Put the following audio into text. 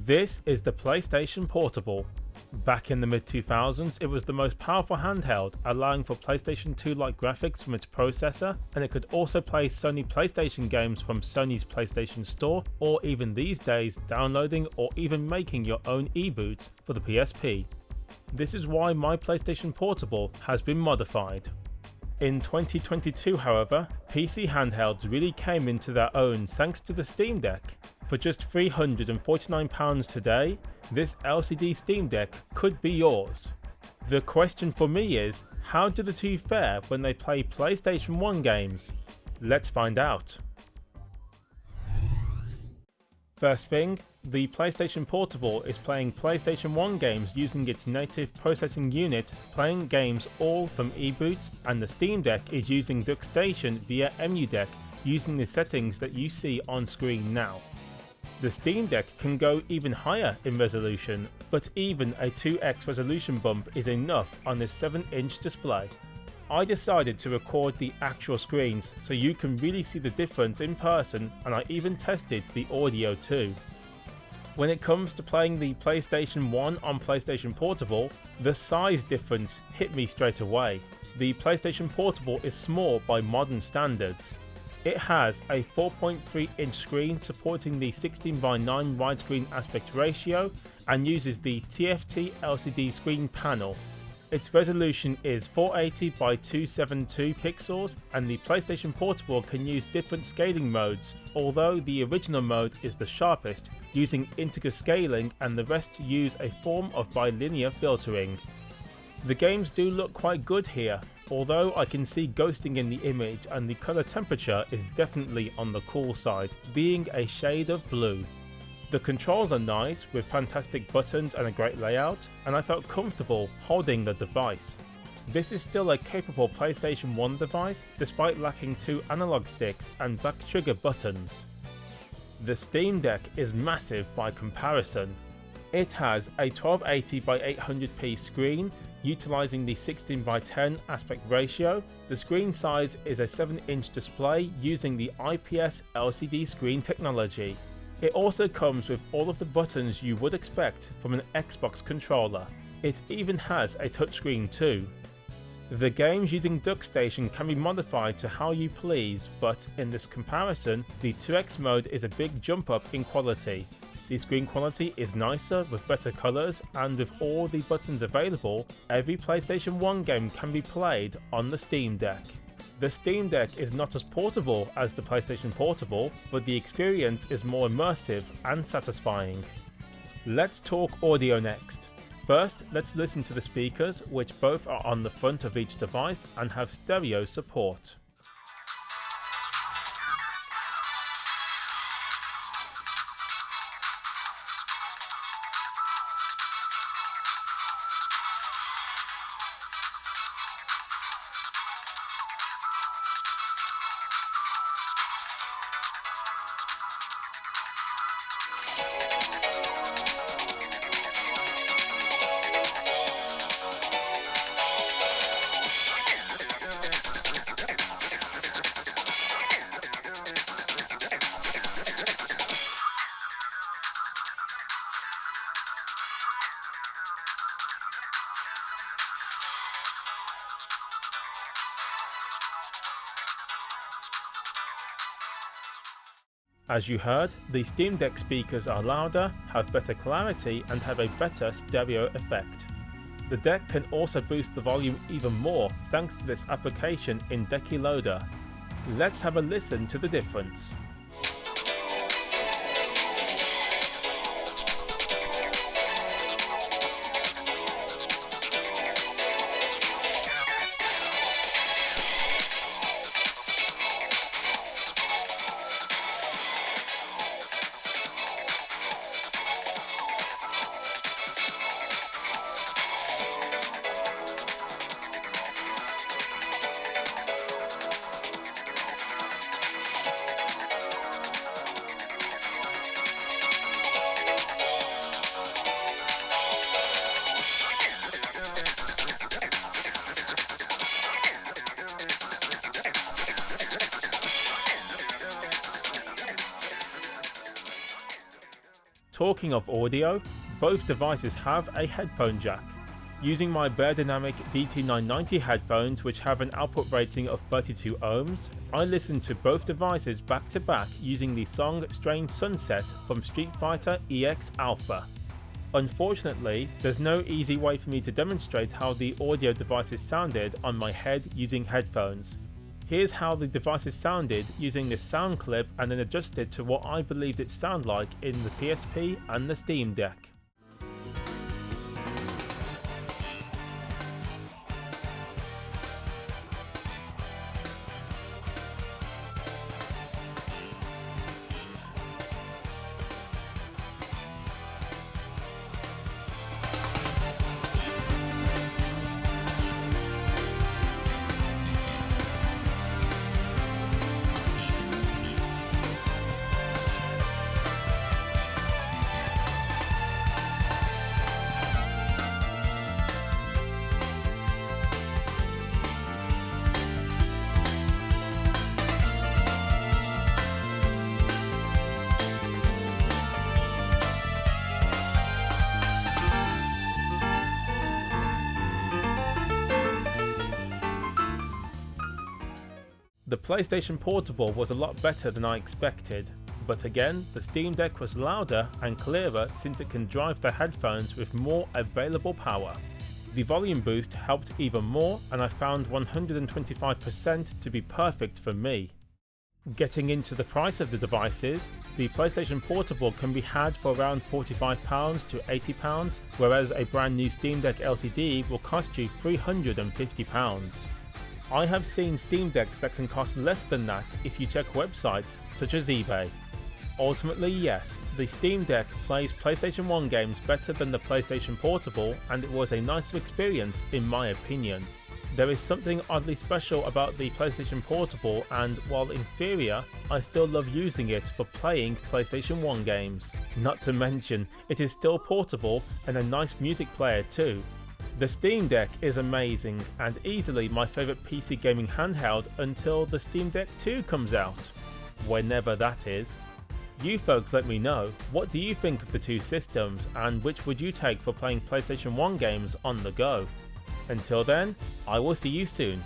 This is the PlayStation Portable. Back in the mid-2000s, it was the most powerful handheld, allowing for PlayStation 2-like graphics from its processor, and it could also play Sony PlayStation games from Sony's PlayStation Store, or even these days, downloading or even making your own e-boots for the PSP. This is why my PlayStation Portable has been modified. In 2022, however, PC handhelds really came into their own thanks to the Steam Deck. For just £349 today, this LCD Steam Deck could be yours. The question for me is, how do the two fare when they play PlayStation 1 games? Let's find out. First thing, the PlayStation Portable is playing PlayStation 1 games using its native processing unit, playing games all from eBoots, and the Steam Deck is using Duckstation via EmuDeck using the settings that you see on screen now. The Steam Deck can go even higher in resolution, but even a 2x resolution bump is enough on this 7-inch display. I decided to record the actual screens so you can really see the difference in person, and I even tested the audio too. When it comes to playing the PlayStation 1 on PlayStation Portable, the size difference hit me straight away. The PlayStation Portable is small by modern standards. It has a 4.3-inch screen supporting the 16:9 widescreen aspect ratio and uses the TFT LCD screen panel. Its resolution is 480 by 272 pixels, and the PlayStation Portable can use different scaling modes, although the original mode is the sharpest, using integer scaling, and the rest use a form of bilinear filtering. The games do look quite good here, although I can see ghosting in the image, and the colour temperature is definitely on the cool side, being a shade of blue. The controls are nice, with fantastic buttons and a great layout, and I felt comfortable holding the device. This is still a capable PlayStation 1 device, despite lacking 2 analog sticks and back trigger buttons. The Steam Deck is massive by comparison. It has a 1280 by 800p screen, utilising the 16:10 aspect ratio. The screen size is a 7-inch display using the IPS LCD screen technology. It also comes with all of the buttons you would expect from an Xbox controller. It even has a touchscreen too. The games using Duckstation can be modified to how you please, but in this comparison, the 2x mode is a big jump up in quality. The screen quality is nicer with better colours, and with all the buttons available, every PlayStation 1 game can be played on the Steam Deck. The Steam Deck is not as portable as the PlayStation Portable, but the experience is more immersive and satisfying. Let's talk audio next. First, let's listen to the speakers, which both are on the front of each device and have stereo support. As you heard, the Steam Deck speakers are louder, have better clarity, and have a better stereo effect. The deck can also boost the volume even more thanks to this application in Decky Loader. Let's have a listen to the difference. Talking of audio, both devices have a headphone jack. Using my Beyerdynamic DT990 headphones, which have an output rating of 32 ohms, I listened to both devices back to back using the song Strange Sunset from Street Fighter EX Alpha. Unfortunately, there's no easy way for me to demonstrate how the audio devices sounded on my head using headphones. Here's how the devices sounded using this sound clip and then adjusted to what I believed it sounded like in the PSP and the Steam Deck. The PlayStation Portable was a lot better than I expected, but again, the Steam Deck was louder and clearer since it can drive the headphones with more available power. The volume boost helped even more, and I found 125% to be perfect for me. Getting into the price of the devices, the PlayStation Portable can be had for around £45 to £80, whereas a brand new Steam Deck LCD will cost you £350. I have seen Steam Decks that can cost less than that if you check websites such as eBay. Ultimately, yes, the Steam Deck plays PlayStation 1 games better than the PlayStation Portable, and it was a nicer experience in my opinion. There is something oddly special about the PlayStation Portable, and while inferior, I still love using it for playing PlayStation 1 games. Not to mention, it is still portable and a nice music player too. The Steam Deck is amazing and easily my favourite PC gaming handheld until the Steam Deck 2 comes out, whenever that is. You folks let me know, what do you think of the two systems and which would you take for playing PlayStation 1 games on the go? Until then, I will see you soon.